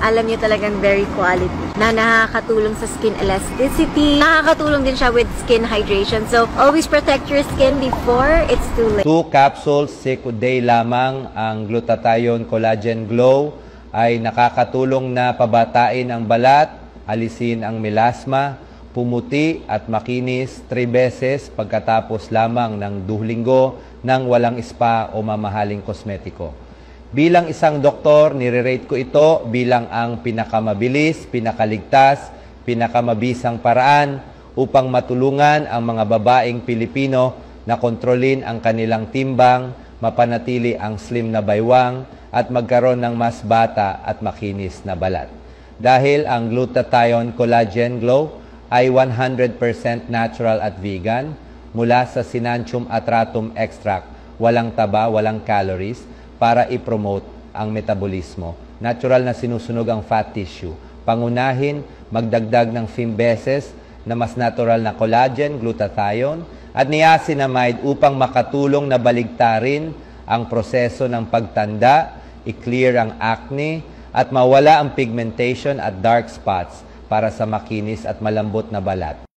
Alam niyo talagang very quality na nakakatulong sa skin elasticity. Nakakatulong din siya with skin hydration. So, always protect your skin before it's too late. 2 capsules a day lamang ang Glutathione Collagen Glow ay nakakatulong na pabatain ang balat, alisin ang melasma, pumuti at makinis 3 beses pagkatapos lamang ng 2 linggo ng walang spa o mamahaling kosmetiko. Bilang isang doktor, nire-rate ko ito bilang ang pinakamabilis, pinakaligtas, pinakamabisang paraan upang matulungan ang mga babaeng Pilipino na kontrolin ang kanilang timbang, mapanatili ang slim na baywang at magkaroon ng mas bata at makinis na balat. Dahil ang Glutathione Collagen Glow ay 100% natural at vegan mula sa Sinantium atratum extract, walang taba, walang calories, para i-promote ang metabolismo. Natural na sinusunog ang fat tissue. Pangunahin, magdagdag ng 5 beses na mas natural na collagen, glutathione, at niacinamide upang makatulong na baligtarin ang proseso ng pagtanda, i-clear ang acne, at mawala ang pigmentation at dark spots para sa makinis at malambot na balat.